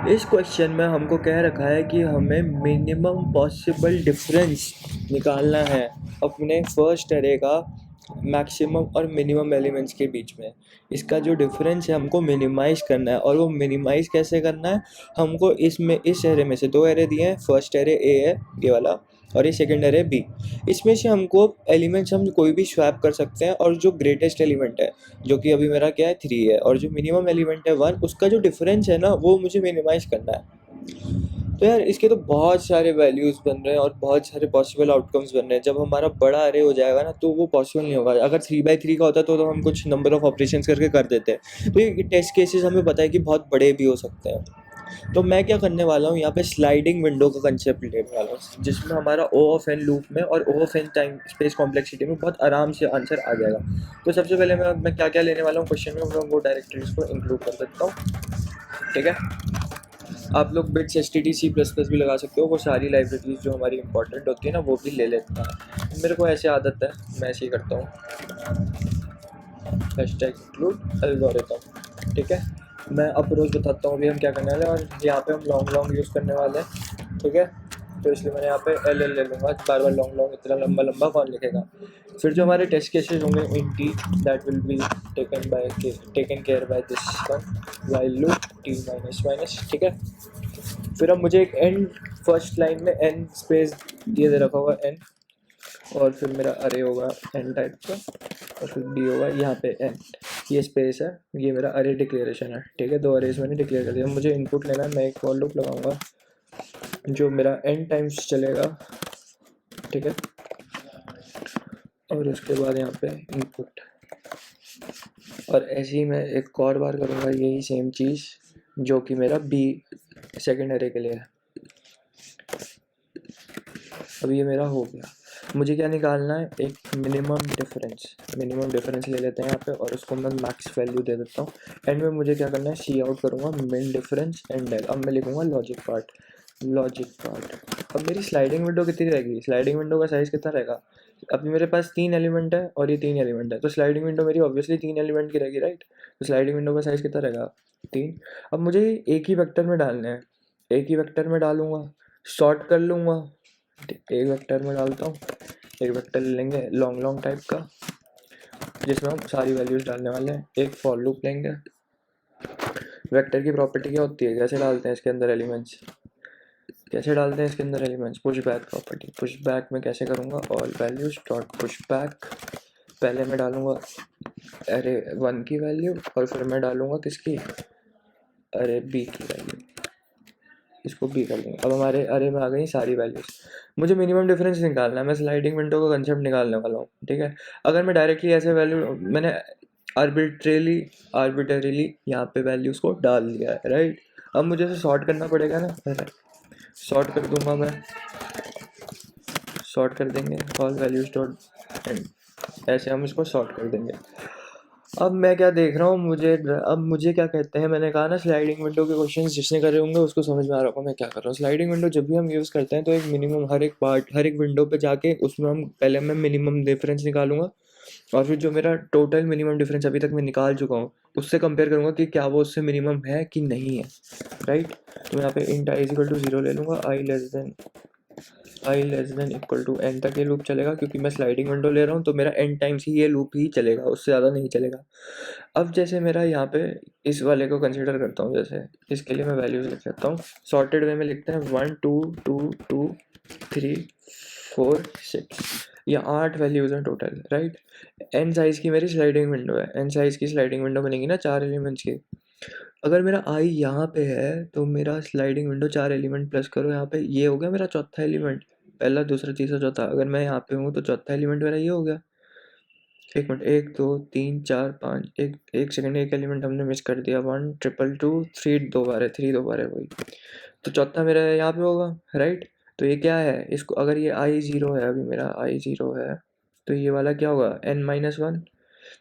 इस क्वेश्चन में हमको कह रखा है कि हमें मिनिमम पॉसिबल डिफरेंस निकालना है अपने फर्स्ट एरे का मैक्सिमम और मिनिमम एलिमेंट्स के बीच में। इसका जो डिफरेंस है हमको मिनिमाइज़ करना है, और वो मिनिमाइज़ कैसे करना है, हमको इस एरे में से दो एरे दिए हैं। फर्स्ट एरे ए है ये वाला, और ये सेकेंड एरे बी। इसमें से हमको एलिमेंट्स हम कोई भी स्वैप कर सकते हैं, और जो ग्रेटेस्ट एलिमेंट है जो कि अभी मेरा क्या है 3 है, और जो मिनिमम एलिमेंट है 1, उसका जो डिफरेंस है ना वो मुझे मिनिमाइज़ करना है। तो यार इसके तो बहुत सारे वैल्यूज़ बन रहे हैं और बहुत सारे पॉसिबल आउटकम्स बन रहे हैं। जब हमारा बड़ा अरे हो जाएगा ना तो वो पॉसिबल नहीं होगा। अगर 3 बाई 3 का होता तो हम कुछ नंबर ऑफ ऑपरेशंस करके कर देते हैं। तो ये टेस्ट केसेस हमें पता है कि बहुत बड़े भी हो सकते हैं। तो मैं क्या करने वाला हूँ यहाँ पे, स्लाइडिंग विंडो का कंसेप्ट लेने वाला हूँ, जिसमें हमारा ओ ऑफ एन लूप में और O of N time space complexity में बहुत आराम से आंसर आ जाएगा। तो सबसे पहले मैं क्या क्या लेने वाला हूँ क्वेश्चन में, मैं वो डायरेक्टरीज को इंक्लूड कर देता हूँ। ठीक है, आप लोग बिट्स HTTC++ भी लगा सकते हो, वो सारी लाइब्रेरीज जो हमारी इंपॉर्टेंट होती है ना वो भी ले लेते हैं। मेरे को ऐसे आदत है, मैं ऐसे ही करता हूँ, हैशटैग इंक्लूड एल्गोरिथम। ठीक है, मैं अप्रोच बताता हूँ अभी हम क्या करने वाले हैं, और यहाँ पे हम लॉन्ग लॉन्ग यूज़ करने वाले हैं। ठीक है, तो इसलिए मैंने यहाँ पे एल ले लूँगा। बार बार लॉन्ग लॉन्ग इतना लंबा लंबा कौन लिखेगा। फिर जो हमारे टेस्ट केसेस होंगे in T, that will be taken care by this one, while loop T minus minus. ठीक है, फिर अब मुझे एक एन, फर्स्ट लाइन में एन स्पेस ये दे रखा होगा एन, और फिर मेरा अरे होगा एन टाइप का, और फिर डी होगा यहाँ पे एन, ये स्पेस है, ये मेरा अरे डिक्लेरेशन है। ठीक है, दो अरेज मैंने डिक्लेयर कर दिया। मुझे इनपुट लेना है, मैं एक फॉर लूप लगाऊंगा जो मेरा एन टाइम्स चलेगा। ठीक है, और उसके बाद यहाँ पे इनपुट, और ऐसे ही मैं एक और बार करूँगा यही सेम चीज़ जो कि मेरा बी सेकेंड अरे के लिए है। अब ये मेरा हो गया। मुझे क्या निकालना है, एक मिनिमम डिफरेंस ले लेते हैं यहाँ पे, और उसको मैं मैक्स वैल्यू दे देता हूँ। एंड में मुझे क्या करना है, सी आउट करूँगा मिन डिफरेंस एंड डेल। अब मैं लिखूँगा लॉजिक पार्ट। अब मेरी स्लाइडिंग विंडो कितनी रहेगी, स्लाइडिंग विंडो का साइज़ कितना रहेगा। अभी मेरे पास 3 एलिमेंट है और ये 3 एलिमेंट है, तो स्लाइडिंग विंडो मेरी ऑब्वियसली 3 एलिमेंट की रहेगी, राइट। तो स्लाइडिंग विंडो का साइज़ कितना रहेगा, 3। अब मुझे एक ही वेक्टर में डालने हैं, एक ही वेक्टर में डालूंगा, सॉर्ट कर लूँगा। एक वेक्टर में डालता हूँ, एक वेक्टर ले लेंगे लॉन्ग लॉन्ग टाइप का जिसमें हम सारी वैल्यूज डालने वाले हैं। एक फॉर लूप लेंगे। वेक्टर की प्रॉपर्टी क्या होती है, कैसे डालते हैं इसके अंदर elements, push back property. Push back में कैसे करूँगा, all values dot push back. पहले मैं डालूंगा अरे 1 की वैल्यू, और फिर मैं डालूंगा किसकी, अरे बी की वैल्यू, इसको बी कर देंगे। अब हमारे अरे में आ गई सारी वैल्यूज। मुझे मिनिमम डिफरेंस निकालना है, मैं स्लाइडिंग विंडो का कंसेप्ट निकालने वाला हूँ। ठीक है, अगर मैं डायरेक्टली ऐसे वैल्यू, मैंने आर्बिटरीली यहाँ पे वैल्यूज़ को डाल दिया है, राइट। अब मुझे इसे सॉर्ट करना पड़ेगा ना, सॉर्ट कर दूंगा मैं, सॉर्ट कर देंगे ऑल वैल्यूज डॉट एंड, ऐसे हम इसको सॉर्ट कर देंगे। अब मैं क्या देख रहा हूँ, अब मुझे क्या कहते हैं, मैंने कहा ना स्लाइडिंग विंडो के क्वेश्चंस जिसने करे होंगे उसको समझ में आ रहा होगा मैं क्या कर रहा हूँ। स्लाइडिंग विंडो जब भी हम यूज़ करते हैं तो एक मिनिमम, हर एक विंडो पे जाके उसमें हम पहले मैं मिनिमम डिफरेंस निकालूंगा, और फिर जो मेरा टोटल मिनिमम डिफरेंस अभी तक मैं निकाल चुका हूँ उससे कंपेयर करूँगा कि क्या वो उससे मिनिमम है कि नहीं है, राइट। तो यहाँ पे इंट आई इक्वल टू 0 ले लूँगा, i< n तक ये लूप चलेगा, क्योंकि मैं स्लाइडिंग विंडो ले रहा हूँ तो मेरा n टाइम्स ही ये लूप ही चलेगा, उससे ज़्यादा नहीं चलेगा। अब जैसे मेरा यहाँ पे इस वाले को कंसिडर करता हूँ, जैसे इसके लिए मैं वैल्यूज लिख सकता हूँ, सॉर्टेड वे में लिखते हैं 1 2 2 2 3 4 6, ये 8 वैल्यूज हैं टोटल, राइट। n साइज़ की मेरी स्लाइडिंग विंडो है, n साइज़ की स्लाइडिंग विंडो बनेगी ना 4 एलिमेंट्स की। अगर मेरा आई यहाँ पे है तो मेरा स्लाइडिंग विंडो 4 एलिमेंट प्लस करो, यहाँ पे ये हो गया मेरा चौथा एलिमेंट, पहला दूसरा तीसरा चौथा। अगर मैं यहाँ पे हूँ तो चौथा एलिमेंट मेरा ये हो गया। एक मिनट, 1 2 3 4 5, एक सेकंड, एक एलिमेंट हमने मिस कर दिया, 1 2 2 3 दो बार है वही, तो चौथा मेरा यहाँ पे होगा, राइट। तो ये क्या है, इसको अगर ये आई ज़ीरो है, अभी मेरा आई ज़ीरो है, तो ये वाला क्या होगा, n-1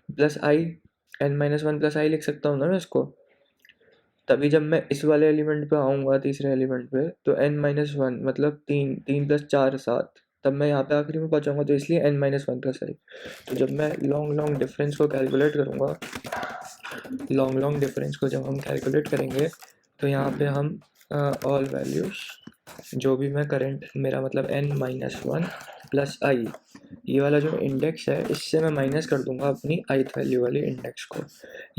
प्लस आई, n-1 प्लस आई लिख सकता हूँ ना मैं इसको। तभी जब मैं इस वाले एलिमेंट पे आऊँगा, तीसरे एलिमेंट पे, तो n-1 मतलब 3 3 प्लस 4 7, तब मैं यहाँ पे आखिरी में पहुँचाऊँगा, तो इसलिए n-1 प्लस आई। तो जब मैं लॉन्ग डिफरेंस को कैलकुलेट करूँगा, लॉन्ग डिफरेंस को जब हम कैलकुलेट करेंगे तो यहाँ पे हम ऑल वैल्यूज़ जो भी मैं करेंट मेरा मतलब n-1 प्लस आई, ये वाला जो इंडेक्स है इससे मैं माइनस कर दूंगा अपनी ith वैल्यू वाली इंडेक्स को।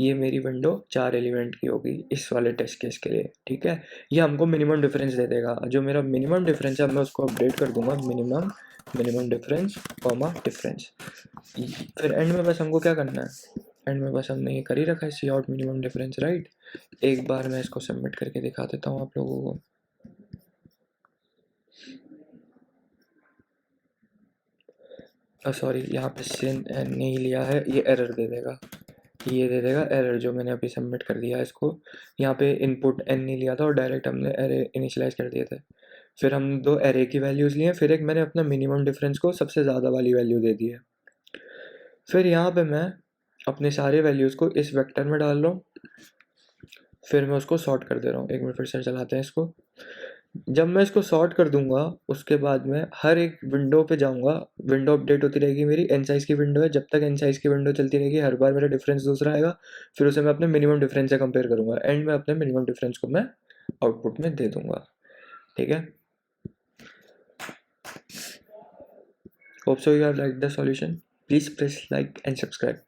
ये मेरी विंडो 4 एलिमेंट की होगी इस वाले टेस्ट केस के लिए, ठीक है। ये हमको मिनिमम डिफरेंस दे देगा। जो मेरा मिनिमम डिफरेंस है मैं उसको अपडेट कर दूंगा मिनिमम डिफरेंस कॉमा डिफरेंस। फिर एंड में बस हमको क्या करना है, एंड में बस हमने ये कर ही रखा है सी आउट मिनिमम डिफरेंस, राइट। एक बार मैं इसको सबमिट करके दिखा देता हूँ आप लोगों को। सॉरी, यहाँ पे सिन नहीं लिया है, ये एरर दे देगा, ये दे देगा एरर जो मैंने अभी सबमिट कर दिया है इसको। यहाँ पे इनपुट n नहीं लिया था और डायरेक्ट हमने एरे इनिशियलाइज कर दिए थे। फिर हम 2 एरे की वैल्यूज़ लिए, फिर एक मैंने अपना मिनिमम डिफरेंस को सबसे ज़्यादा वाली वैल्यू दे दी है। फिर यहाँ पे मैं अपने सारे वैल्यूज़ को इस वेक्टर में डाल रहा हूँ, फिर मैं उसको सॉर्ट कर दे रहा हूँ। एक मिनट फिर से चलाते हैं इसको। जब मैं इसको सॉर्ट कर दूंगा उसके बाद मैं हर एक विंडो पे जाऊंगा, विंडो अपडेट होती रहेगी मेरी, एन साइज़ की विंडो है, जब तक एन साइज़ की विंडो चलती रहेगी हर बार मेरा डिफरेंस दूसरा आएगा, फिर उसे मैं अपने मिनिमम डिफरेंस से कंपेयर करूंगा, एंड में अपने मिनिमम डिफरेंस को मैं आउटपुट में दे दूंगा, ठीक है। Hope so you have like the solution, please press like and subscribe.